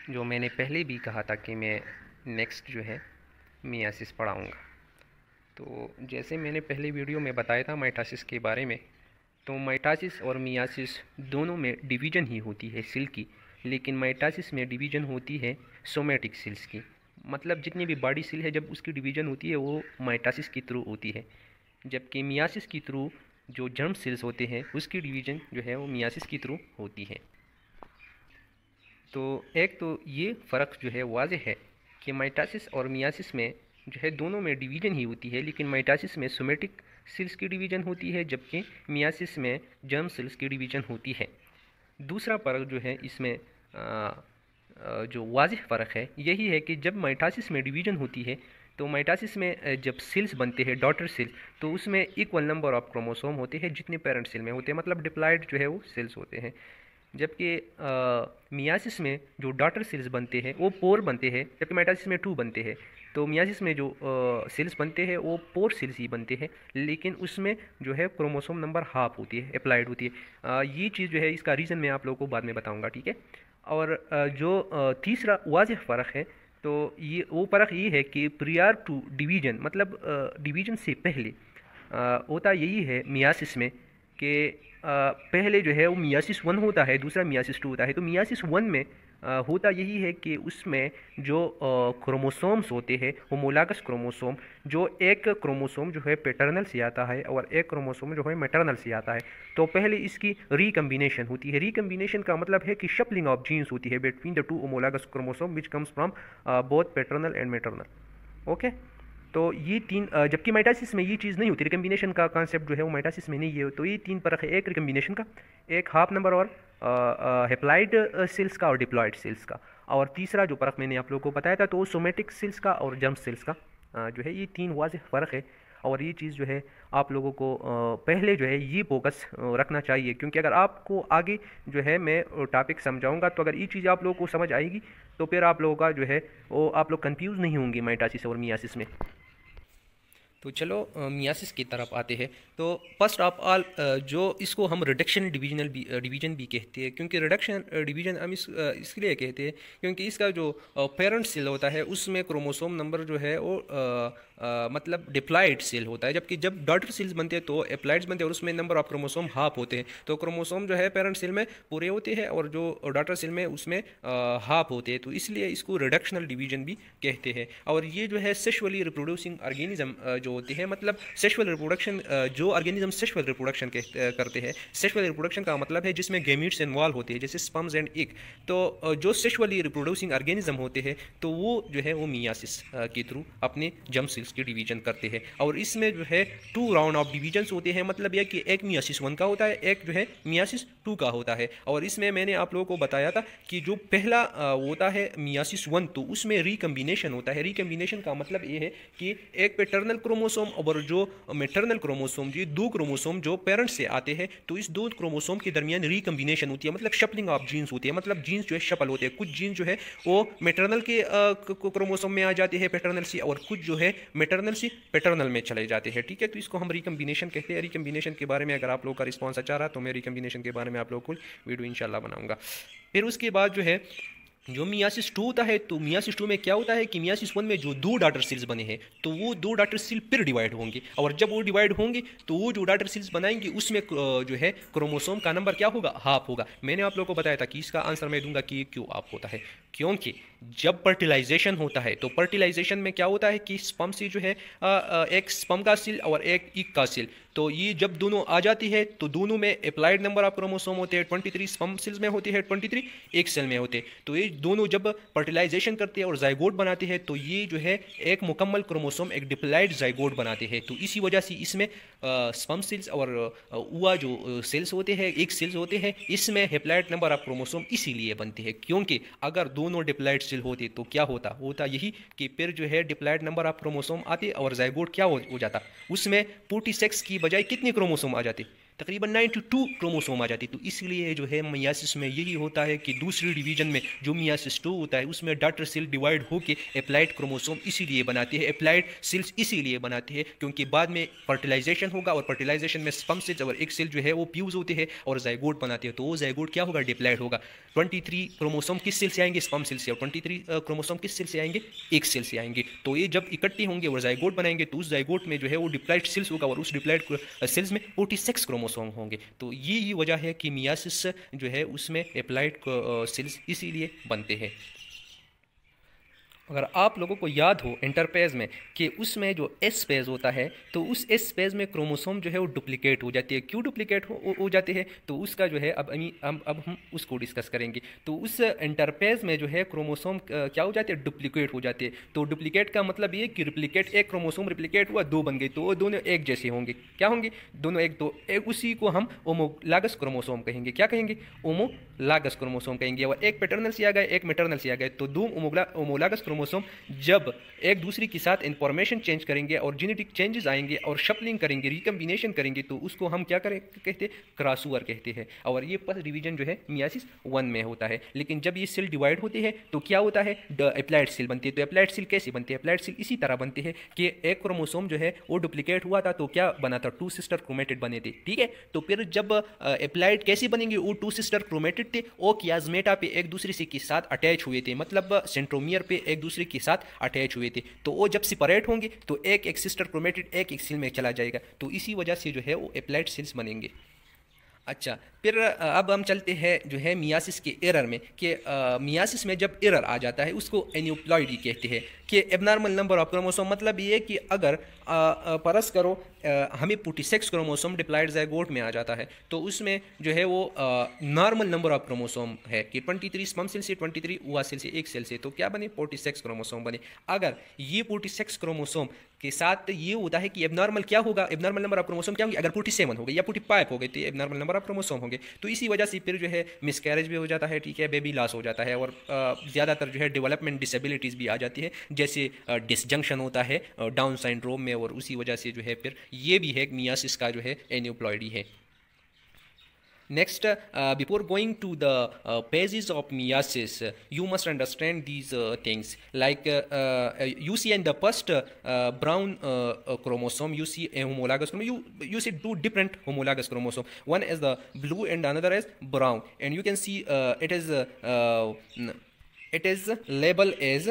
जो मैंने पहले भी कहा था कि मैं नेक्स्ट जो है मियासिस पढ़ाऊँगा। तो जैसे मैंने पहले वीडियो में बताया था माइटोसिस के बारे में, तो माइटोसिस और मियासिस दोनों में डिवीज़न ही होती है सेल की, लेकिन माइटोसिस में डिवीज़न होती है सोमेटिक सेल्स की। मतलब जितनी भी बॉडी सेल है जब उसकी डिवीज़न होती है वो माइटोसिस के थ्रू होती है, जबकि मियासिस के थ्रू जो जर्म सेल्स होते हैं उसकी डिवीज़न जो है वो मियासिस के थ्रू होती है। तो एक तो ये फ़र्क जो है वाज़ेह है कि माइटोसिस और मियासिस में जो है दोनों में डिवीज़न ही होती है, लेकिन माइटोसिस में सोमेटिक सेल्स की डिवीज़न होती है जबकि मियासिस में जर्म सेल्स की डिवीज़न होती है। दूसरा फ़र्क जो है इसमें जो वाज़ेह फ़र्क है यही है कि जब माइटोसिस में डिवीज़न होती है तो माइटोसिस में जब सेल्स बनते हैं डॉटर सेल, तो उसमें इक्वल नंबर ऑफ क्रोमोसोम होते हैं जितने पेरेंट सेल में होते हैं, मतलब डिप्लॉयड जो है वो सेल्स होते हैं। जबकि मियासिस में जो डॉटर सेल्स बनते हैं वो पोर बनते हैं, जबकि माइटोसिस में 2 बनते हैं। तो मियासिस में जो सेल्स बनते हैं वो पोर सेल्स ही बनते हैं, लेकिन उसमें जो है क्रोमोसोम नंबर हाफ होती है, अप्लाइड होती है। ये चीज़ जो है इसका रीज़न मैं आप लोगों को बाद में बताऊंगा, ठीक है। और जो तीसरा वाज़ेह फ़र्क है, तो ये वो फ़र्क ये है कि प्रियर टू डिवीज़न, मतलब डिवीज़न से पहले होता यही है मियासिस में कि पहले जो है वो मियासिस 1 होता है, दूसरा मियासिस 2 होता है। तो मियासिस 1 में होता यही है कि उसमें जो क्रोमोसोम्स होते हैं होमोलागस क्रोमोसोम, जो एक क्रोमोसोम जो है पैटर्नल से आता है और एक क्रोमोसोम जो है मैटरनल से आता है। तो पहले इसकी रिकम्बिनेशन होती है। रिकम्बिनेशन का मतलब है कि शफलिंग ऑफ जीन्स होती है between the two homologous chromosome which comes from both paternal and maternal. Okay. तो ये तीन जबकि माइटोसिस में ये चीज़ नहीं होती, रिकम्बिनेशन का कॉन्सेप्ट जो है वो माइटोसिस में नहीं है। तो ये तीन फ़र्क है, एक रिकम्बिनेशन का, एक हाफ नंबर और हेप्लाइड सेल्स का और डिप्लॉयड सेल्स का, और तीसरा जो फ़र्क मैंने आप लोगों को बताया था तो वो सोमेटिक सेल्स का और जर्म सेल्स का जो है ये तीन वाज़ेह फ़र्क है। और ये चीज़ जो है आप लोगों को पहले जो है ये फोकस रखना चाहिए, क्योंकि अगर आपको आगे जो है मैं टॉपिक समझाऊंगा तो अगर ये चीज़ आप लोगों को समझ आएगी तो फिर आप लोगों का जो है वो आप लोग कंफ्यूज नहीं होंगे माइटोसिस और मियासिस में। तो चलो मियासिस की तरफ आते हैं। तो फर्स्ट ऑफ ऑल जो इसको हम रिडक्शन डिवीजन भी कहते हैं, क्योंकि रिडक्शन डिवीजन हम इसके लिए कहते हैं क्योंकि इसका जो पेरेंट सेल होता है उसमें क्रोमोसोम नंबर जो है वो मतलब डिप्लॉयड सेल होता है, जबकि जब डॉटर सेल्स बनते हैं तो एप्लाइड्स बनते हैं और उसमें नंबर ऑफ क्रोमोसोम हाफ होते हैं। तो क्रोमोसोम जो है पेरेंट सेल में पूरे होते हैं और जो डॉटर सेल में उसमें हाफ होते हैं, तो इसलिए इसको रिडक्शनल डिवीजन भी कहते हैं। और ये जो है सेक्सुअली रिप्रोड्यूसिंग ऑर्गेनिज्म जो होते हैं, मतलब सेक्सुअल रिप्रोडक्शन, जो ऑर्गेनिज्म सेक्सुअल रिप्रोडक्शन करते हैं, सेक्सुअल रिप्रोडक्शन का मतलब है जिसमें गैमीट्स इन्वॉल्व होते हैं जैसे स्पर्म्स एंड एग। तो जो सेक्सुअली रिप्रोड्यूसिंग ऑर्गेनिज्म होते हैं तो वो जो है वो मियासिस के थ्रू अपने जर्म सेल्स की डिवीजन करते हैं। और इसमें जो है 2 राउंड ऑफ डिवीजन्स होते हैं, मतलब यह कि एक मियासिस 1 का होता है, एक जो है मियासिस 2 का होता है। और इसमें मैंने आप लोगों को बताया था कि जो पहला होता है मियासिस 1 तो उसमें रिकम्बिनेशन होता है। रिकम्बिनेशन का मतलब ये है कि एक पैटर्नल क्रोमोसोम और जो मैटरनल क्रोमोसोम, ये 2 क्रोमोसोम जो पेरेंट्स से आते हैं, तो इस 2 क्रोमोसोम के दरमियान रिकम्बिनेशन होती है, मतलब शफलिंग ऑफ जीन्स होती है, मतलब जीन्स जो है शफल होते हैं। कुछ जीन्स जो है वो मैटरनल के क्रोमोसोम में आ जाते हैं पैटर्नल से, और कुछ जो है मैटरनल से पैटर्नल में चले जाते हैं, ठीक है। तो इसको हम रिकम्बिनेशन कहते हैं। रिकम्बिनेशन के बारे में अगर आप लोगों का रिस्पॉन्स अच्छा रहा तो मैं रिकम्बिनेशन के बारे में आप लोगों को वीडियो इंशाल्लाह बनाऊंगा। फिर उसके बाद जो है जो मियासिस 2 होता है, तो मियासिस 2 में क्या होता है कि मियासिस 1 में जो 2 डॉटर सेल्स बने हैं तो वो 2 डॉटर सेल फिर डिवाइड होंगे, और जब वो डिवाइड होंगे तो वो जो डॉटर सेल्स बनाएंगे उसमें जो है क्रोमोसोम का नंबर क्या होगा, हाफ होगा। मैंने आप लोगों को बताया था कि इसका आंसर मैं दूंगा कि क्यों हाफ होता है, क्योंकि जब फर्टिलाइजेशन होता है तो फर्टिलाइजेशन में क्या होता है कि स्पर्म से जो है एक स्पर्म का सेल और एक ईग का सेल, तो ये जब दोनों आ जाती है तो दोनों में अप्लाइड नंबर ऑफ क्रोमोसोम होते हैं 23, स्पर्म सेल्स में होते हैं 23, एक सेल में होते हैं। तो ये दोनों जब फर्टिलाइजेशन करते हैं और जाइगोट बनाते हैं तो ये जो है एक मुकम्मल क्रोमोसोम, एक डिप्लॉयड जाइगोट बनाते हैं। तो इसी वजह से इसमें स्पर्म सेल्स और उआ जो सेल्स होते हैं, एक सेल्स होते हैं, इसमें हेप्लॉयड नंबर ऑफ क्रोमोसोम इसीलिए बनते हैं, क्योंकि अगर दोनों डिप्लॉयड सेल होते तो क्या होता यही कि फिर जो है डिप्लॉयड नंबर ऑफ क्रोमोसोम आते और जाइगोट क्या हो जाता, उसमें 46 की बजाय कितने क्रोमोसोम आ जाते, तकरीबन 92 क्रोमोसोम आ जाती है। तो इसलिए जो है मियासिस में यही होता है कि दूसरी डिवीजन में जो मियासिस 2 होता है उसमें डॉटर सेल डिवाइड होकर एप्लाइड क्रोमोसोम इसीलिए बनाती है, एप्लाइड सेल्स इसीलिए बनाती है क्योंकि बाद में फर्टिलाइजेशन होगा और फर्टिलाइजेशन में स्पर्म सेल्स और एक सेल जो है वो फ्यूज होते हैं और जाइगोट बनाते हैं। तो वो जाइगोट क्या होगा, डिप्लॉइड होगा। 23 क्रोमोसोम किस सेल से आएंगे, स्पर्म सेल से, और 23 क्रोमोसोम किस सेल से आएंगे, एक सेल से आएंगे। तो ये जब इकट्ठे होंगे और जाइगोट बनाएंगे तो उस जाइगोट में जो है वो डिप्लॉइड सेल्स होगा और उस डिप्लॉइड सेल्स में 46 क्रोमोसोम होंगे। तो ये वजह है कि मियासिस जो है उसमें एप्लाइड सेल्स इसीलिए बनते हैं। अगर आप लोगों को याद हो इंटरपेज में कि उसमें जो एस पेज होता है तो उस एस पेज में क्रोमोसोम जो है वो डुप्लीकेट हो जाती है। क्यों डुप्लीकेट हो जाते हैं तो उसका जो है अब हम उसको डिस्कस करेंगे। तो उस इंटरपेज में जो है क्रोमोसोम क्या हो जाते हैं, डुप्लीकेट हो जाते हैं। तो डुप्लीकेट का मतलब ये कि रिप्लीकेट, एक क्रोमोसोम रिप्लीकेट हुआ, दो बन गए, तो वो दोनों एक जैसे होंगे। क्या होंगे, दोनों एक। तो एक उसी को हम होमोलागस क्रोमोसोम कहेंगे। क्या कहेंगे, होमोलागस क्रोमोसोम कहेंगे। और एक पैटर्नल से आ गए, एक मैटरनल से आ गए, तो दो होमोलागस क्रोमोसोम जब एक दूसरे के साथ इंफॉर्मेशन चेंज करेंगे और जेनेटिक चेंजेस आएंगे और शफलिंग करेंगे, रिकम्बिनेशन करेंगे, तो उसको हम क्या कहते हैं, क्रॉसओवर कहते हैं। और ये फर्स्ट डिवीजन जो है मियासिस 1 में होता है। लेकिन जब ये सेल डिवाइड होती है तो क्या होता है, एप्लाइड सेल बनती है। तो एप्लाइड सेल कैसे बनती है, एप्लाइड सेल इसी तरह बनती है कि एक क्रोमोसोम जो है वो डुप्लीकेट हुआ था तो क्या बना था, 2 सिस्टर क्रोमेटिड बने थे। ठीक है, तो फिर जब एप्लाइड कैसे बनेंगे, वो 2 सिस्टर क्रोमेटिड थे, वो कियाजमेटा पे एक दूसरे से के साथ अटैच हुए थे, मतलब सेंट्रोमियर पे एक दूसरे के साथ अटैच हुए थे। तो वो जब सेपरेट होंगे तो एक सिस्टर क्रोमेटिड एक सेल में चला जाएगा। तो इसी वजह से जो है वो एप्लाइड सेल्स बनेंगे। अच्छा, फिर अब हम चलते हैं जो है मियासिस के एरर में कि मियासिस में जब एरर आ जाता है उसको एन्यूप्लॉइडी कहते हैं कि एबनॉर्मल नंबर ऑफ क्रोमोसोम। मतलब ये कि अगर परस करो हमें 46 क्रोमोसोम डिप्लॉइड ज़ाइगोट में आ जाता है तो उसमें जो है वो नॉर्मल नंबर ऑफ क्रोमोसोम है कि 23 स्पर्म सेल से, 23 ओवा सेल से, एक सेल से, तो क्या बने, 46 क्रोमोसोम बने। अगर ये 46 क्रोमोसोम के साथ ये होता है कि एबनॉर्मल क्या होगा, एबनॉर्मल नंबर ऑफ क्रोमोसोम क्या होंगे, अगर 47 हो गए या 45 हो गए तो एबनॉर्मल नंबर ऑफ क्रोमोसोम होंगे। तो इसी वजह से फिर जो है मिसकैरेज भी हो जाता है, ठीक है, बेबी लॉस हो जाता है और ज़्यादातर जो है डेवलपमेंट डिसेबिलिटीज़ भी आ जाती है, जैसे डिसजंक्शन होता है डाउन सिंड्रोम में। और उसी वजह से जो है फिर ये भी है मियासिस का जो है एन्यूप्लॉइडी है। Next, before going to the phases of meiosis, you must understand these things. Like you see in the first brown chromosome, you see a homologous chromosome. You see two different homologous chromosome. One is the blue and another is brown. And you can see it is labeled as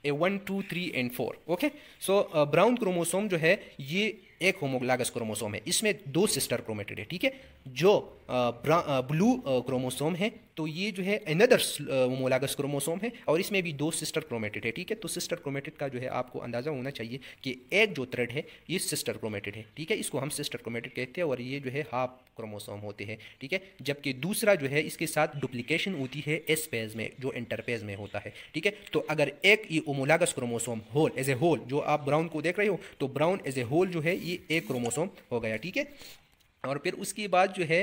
a 1, 2, 3 and 4. Okay. So brown chromosome जो है ये एक homologous chromosome है, इसमें 2 sister chromatid है। ठीक है, जो ब्लू क्रोमोसोम है तो ये जो है अनदर होमोलागस क्रोमोसोम है और इसमें भी 2 सिस्टर क्रोमेटिड है। ठीक है, तो सिस्टर क्रोमेटिड का जो है आपको अंदाज़ा होना चाहिए कि एक जो थ्रेड है ये सिस्टर क्रोमेटिड है। ठीक है, इसको हम सिस्टर क्रोमेटिड कहते हैं और ये जो है हाफ क्रोमोसोम होते हैं। ठीक है, जबकि दूसरा जो है इसके साथ डुप्लीकेशन होती है एस पेज में, जो इंटरपेज में होता है। ठीक है, तो अगर एक ये homologous chromosome whole as a whole, जो आप ब्राउन को देख रहे हो, तो ब्राउन एज ए होल जो है ये एक क्रोमोसोम हो गया। ठीक है, और फिर उसके बाद जो है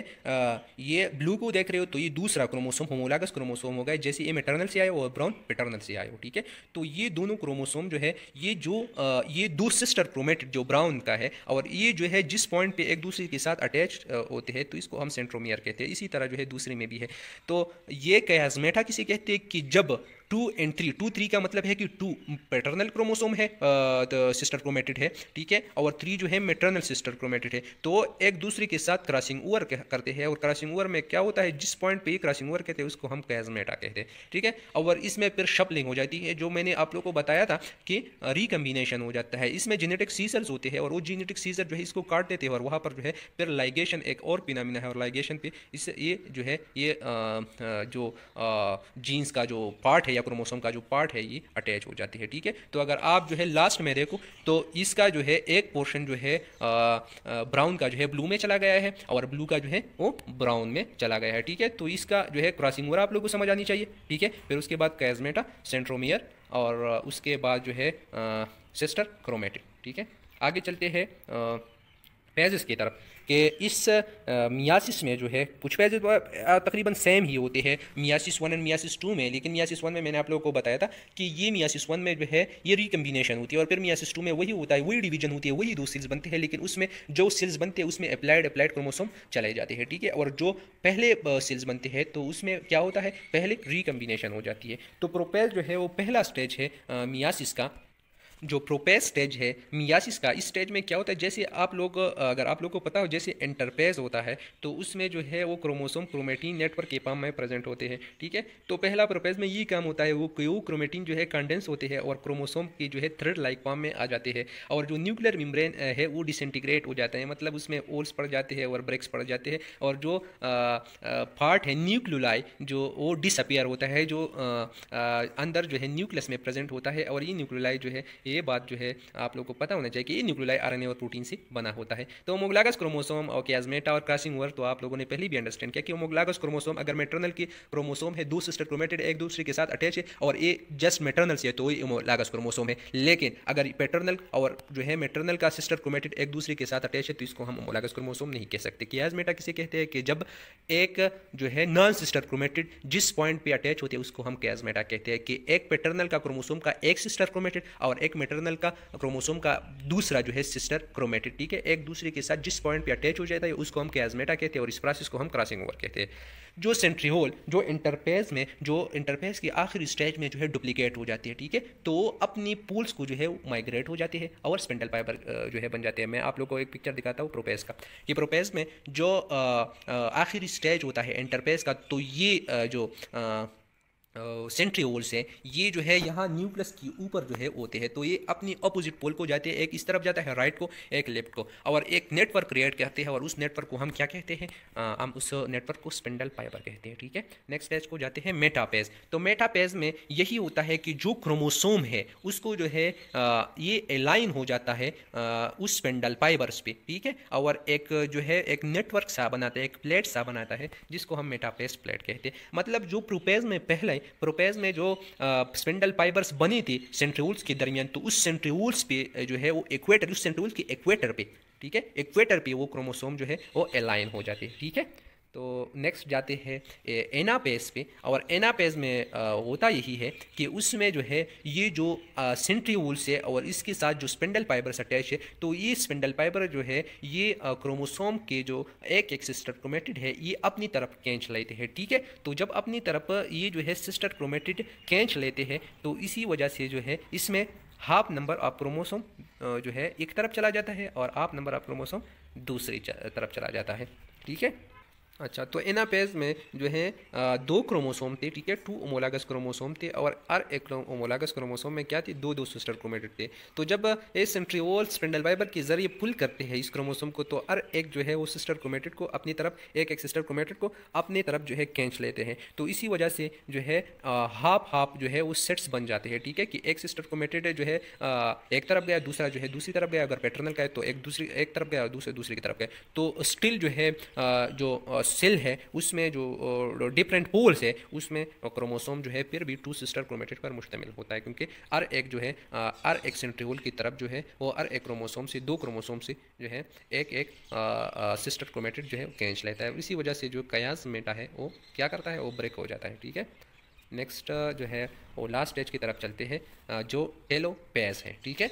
ये ब्लू को देख रहे हो तो ये दूसरा क्रोमोसोम होमोलागस क्रोमोसोम हो गया, जैसे ये मैटरनल से आया और ब्राउन पैटर्नल से आया हो। ठीक है, तो ये दोनों क्रोमोसोम जो है ये 2 सिस्टर क्रोमेटिड जो ब्राउन का है और ये जो है जिस पॉइंट पे एक दूसरे के साथ अटैच होते हैं तो इसको हम सेंट्रोमियर कहते हैं। इसी तरह जो है दूसरे में भी है। तो ये कैज़मेटा किसे कहते हैं कि जब 2 and 3, 2, 3 का मतलब है कि 2 पैटर्नल क्रोमोसोम है, सिस्टर क्रोमेटिड है। ठीक है, और 3 जो है मैटरनल सिस्टर क्रोमेटिड है। तो एक दूसरे के साथ क्रॉसिंग ओवर करते हैं और क्रॉसिंग ओवर में क्या होता है, जिस पॉइंट पे क्रॉसिंग ओवर कहते हैं उसको हम कैज़मेटा कहते हैं। ठीक है, और इसमें फिर शफलिंग हो जाती है, जो मैंने आप लोगों को बताया था कि रिकम्बिनेशन हो जाता है। इसमें जेनेटिक सीजर्स होते हैं और वो जेनेटिक सीजर जो है इसको काट देते हैं और वहाँ पर जो है फिर लाइगेशन एक और फिनोमेना है और लाइगेशन पे इससे ये जो है ये जो जीन्स का जो पार्ट है या क्रोमोसोम का जो पार्ट है ये अटैच हो जाती है। ठीक है, तो अगर आप जो है लास्ट में देखो तो इसका जो है एक पोर्शन जो है ब्राउन का जो है ब्लू में चला गया है और ब्लू का जो है वो ब्राउन में चला गया है। ठीक है, तो इसका जो है क्रॉसिंग ओवर आप लोगों को समझ आनी चाहिए। ठीक है, फिर उसके बाद कैज़मेटा, सेंट्रोमियर और उसके बाद जो है सिस्टर क्रोमेटिड। ठीक है, आगे चलते हैं पेजेस की तरफ कि इस मियासिस में जो है कुछ पेजेस तकरीबन सेम ही होते हैं मियासिस 1 एंड मियासिस 2 में, लेकिन मियासिस 1 में मैंने आप लोगों को बताया था कि ये मियासिस 1 में जो है ये रिकम्बिनेशन होती है, और फिर मियासिस 2 में वही होता है, वही डिवीजन होती है, वही दो सेल्स बनते हैं, लेकिन उसमें जो सेल्स बनते हैं उसमें अप्लाइड क्रोमोसोम चले जाते हैं, ठीक है। और जो पहले सेल्स बनते हैं तो उसमें क्या होता है, पहले रिकम्बिनेशन हो जाती है। तो प्रोपेज जो है वो पहला स्टेज है मियासिस का। जो प्रोपेज स्टेज है मियासिस का, इस स्टेज में क्या होता है, जैसे आप लोग अगर आप लोग को पता हो जैसे इंटरपेज होता है तो उसमें जो है वो क्रोमोसोम क्रोमेटिन नेटवर्क के फॉर्म में प्रेजेंट होते हैं, ठीक है। तो पहला प्रोपेज में ये काम होता है, वो क्रोमेटिन जो है कंडेंस होते हैं और क्रोमोसोम की जो है थ्रेड लाइक फॉर्म में आ जाते हैं, और जो न्यूक्लियर मेम्ब्रेन है वो डिसइंटीग्रेट हो जाता है, मतलब उसमें ओल्स पड़ जाते हैं और ब्रेक्स पड़ जाते हैं, और जो पार्ट है न्यूक्लियोलाई जो वो डिसअपियर होता है, जो अंदर जो है न्यूक्लियस में प्रेजेंट होता है। और ये न्यूक्लियोलाई जो है, ये बात जो है आप लोगों को पता होना चाहिए कि ये न्यूक्लियोलाई आरएनए और प्रोटीन से बना होता है। तो होमोलोगस क्रोमोसोम और कियास्मेटा और क्रॉसिंग ओवर तो आप लोगों ने पहले भी अंडरस्टैंड किया कि होमोलोगस क्रोमोसोम अगर मैटरनल की क्रोमोसोम है, दो सिस्टर क्रोमेटिड एक दूसरे के साथ अटैच है और ये जस्ट मैटरनल से है तो ये होमोलोगस क्रोमोसोम है। लेकिन अगर पैटर्नल और जो है मैटरनल का सिस्टर क्रोमेटिड एक दूसरे के साथ अटैच है तो इसको हम होमोलोगस क्रोमोसोम नहीं कह सकते। कियास्मेटा किसे कहते हैं कि जब एक जो है नॉन सिस्टर क्रोमेटिड जिस पॉइंट पे अटैच होते हैं उसको हम कियास्मेटा कहते हैं, कि एक पैटर्नल का क्रोमोसोम का एक सिस्टर क्रोमेटिड और एक मैटरनल का क्रोमोसोम का दूसरा जो है सिस्टर क्रोमेटिड, ठीक है, एक दूसरे के साथ जिस पॉइंट पे अटैच हो जाता है उसको हम कियास्मेटा कहते हैं, और इस प्रोसेस को हम क्रॉसिंग ओवर कहते हैं। जो सेंट्रीओल जो इंटरपेज की आखिरी स्टेज में जो है डुप्लीकेट हो जाती है, ठीक है, तो अपनी पोल्स को जो है माइग्रेट हो जाती है और स्पिंडल फाइबर जो है बन जाते हैं। मैं आप लोगों को एक पिक्चर दिखाता हूँ प्रोपेज का। ये प्रोपेज में जो आखिरी स्टेज होता है इंटरपेज का, तो ये जो सेंट्रीओल्स है ये जो है यहाँ न्यूक्लियस के ऊपर जो है होते हैं, तो ये अपनी अपोजिट पोल को जाते हैं, एक इस तरफ जाता है राइट को, एक लेफ्ट को, और एक नेटवर्क क्रिएट करते हैं, और उस नेटवर्क को हम क्या कहते हैं, हम उस नेटवर्क को स्पिंडल फाइबर कहते हैं, ठीक है। नेक्स्ट स्टेज को जाते हैं मेटापेज। तो मेटापेज में यही होता है कि जो क्रोमोसोम है उसको जो है ये अलाइन हो जाता है उस स्पिंडल फाइबर्स पे, ठीक है, और एक जो है एक नेटवर्क सा बनाता है, एक प्लेट सा बनाता है जिसको हम मेटापेज प्लेट कहते हैं। मतलब जो प्रोपेज में पहले प्रोपेज में जो स्पिंडल फाइबर्स बनी थी सेंट्रीओल्स के दरमियान, तो उस सेंट्रीओल्स पे जो है वो इक्वेटर, उस सेंट्रीओल्स के इक्वेटर पे, ठीक है, इक्वेटर पे वो क्रोमोसोम जो है वो अलाइन हो जाते हैं, ठीक है। तो नेक्स्ट जाते हैं एनापेज पे, और एनापेज में होता यही है कि उसमें जो है ये जो सेंट्रीओल्स है और इसके साथ जो स्पिंडल फाइबर्स अटैच है, तो ये स्पिंडल फाइबर जो है ये क्रोमोसोम के जो एक सिस्टर क्रोमेटिड है ये अपनी तरफ खींच लेते हैं, ठीक है। तो जब अपनी तरफ ये जो है सिस्टर क्रोमेटिड खींच लेते हैं तो इसी वजह से जो है इसमें हाफ नंबर ऑफ क्रोमोसोम जो है एक तरफ चला जाता है और हाफ नंबर ऑफ क्रोमोसोम दूसरी तरफ चला जाता है, ठीक है। अच्छा, तो एनापेज में जो है दो क्रोमोसोम थे, ठीक है, 2 होमोलोगस क्रोमोसोम थे, और हर एक होमोलोगस क्रोमोसोम में क्या थी, दो सिस्टर क्रोमेटिड थे। तो जब ये सेंट्रीओल स्पिंडल फाइबर के जरिए पुल करते हैं इस क्रोमोसोम को, तो हर एक जो है वो सिस्टर क्रोमेटिड को अपनी तरफ, एक सिस्टर क्रोमेटिड को अपनी तरफ जो है खींच लेते हैं। तो इसी वजह से जो है हाफ जो है वो सेट्स बन जाते हैं, ठीक है, कि एक सिस्टर क्रोमेटिड जो है एक तरफ गया, दूसरा जो है दूसरी तरफ गया, अगर पैटर्नल का है तो एक तरफ गया और दूसरी की तरफ गया, तो स्टिल जो है जो सेल है उसमें जो डिफरेंट पोल्स है उसमें क्रोमोसोम जो है फिर भी 2 सिस्टर क्रोमेटिड पर मुश्तमिल होता है, क्योंकि हर एक जो है हर एक सेंट्रीओल की तरफ जो है वो हर एक क्रोमोसोम से, 2 क्रोमोसोम से जो है एक सिस्टर क्रोमेटिड जो है खींच लेता है। इसी वजह से जो कियास्मेटा है वो क्या करता है, वो ब्रेक हो जाता है, ठीक है। नेक्स्ट जो है वो लास्ट स्टेज की तरफ चलते हैं जो टेलोपेज है, ठीक है।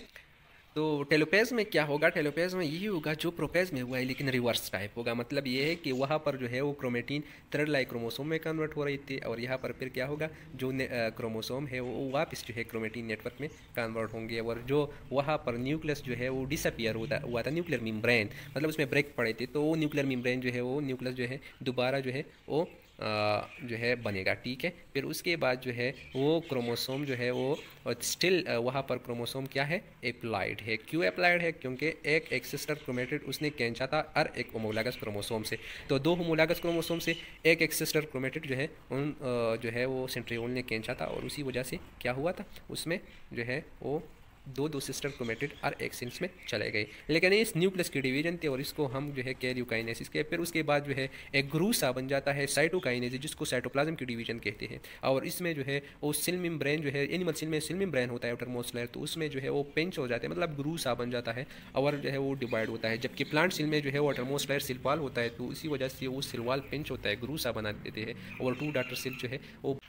तो टेलोपेज में क्या होगा, टेलोपेज में यही होगा जो प्रोपेज में हुआ है लेकिन रिवर्स टाइप होगा। मतलब ये है कि वहाँ पर जो है वो क्रोमेटिन थ्रेड लाइक क्रोमोसोम में कन्वर्ट हो रही थी, और यहाँ पर फिर क्या होगा, जो क्रोमोसोम है वो वापस जो है क्रोमेटिन नेटवर्क में कन्वर्ट होंगे, और जो वहाँ पर न्यूक्लियस जो है वो डिसअपियर हुआ था, न्यूक्लियर मेम्ब्रेन, मतलब उसमें ब्रेक पड़े थे, तो वो न्यूक्लियर मेम्ब्रेन जो है वो न्यूक्लियस जो है दोबारा जो है वो जो है बनेगा, ठीक है। फिर उसके बाद जो है वो क्रोमोसोम जो है वो स्टिल वहाँ पर क्रोमोसोम क्या है, अप्लाइड है। क्यों अप्लाइड है, क्योंकि एक सिस्टर क्रोमेटिड उसने खींचा था हर एक होमोलोगस क्रोमोसोम से, तो 2 होमोलोगस क्रोमोसोम से एक सिस्टर क्रोमेटिड जो है उन जो है वो सेंट्रीओल ने खींचा था, और उसी वजह से क्या हुआ था, उसमें जो है वो दो सिस्टर क्रोमेटिड और एक सेल्स में चले गए। लेकिन इस न्यूक्लियस की डिवीजन थी और इसको हम जो है कैरियोकाइनेसिस के, फिर उसके बाद जो है एक ग्रू सा बन जाता है साइटोकाइनेसिस, जिसको साइटोप्लाज्म की डिवीजन कहते हैं। और इसमें जो है वो सेल मेम्ब्रेन जो है, एनिमल सेल में सेल मेम्ब्रेन होता है आउटरमोस्ट लेयर, तो उसमें जो है वो पिंच हो जाते हैं, मतलब ग्रू सा बन जाता है और जो है वो डिवाइड होता है। जबकि प्लांट सेल में जो है वो आउटरमोस्ट लेयर सेल वॉल होता है, तो इसी वजह से वो सेल वॉल पिंच होता है, ग्रू सा बना देते हैं और टू डॉटर सेल जो है वो।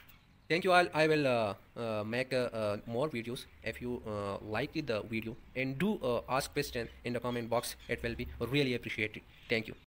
Thank you all. I will make more videos if you like the video, and do ask question in the comment box. It will be really appreciated. Thank you.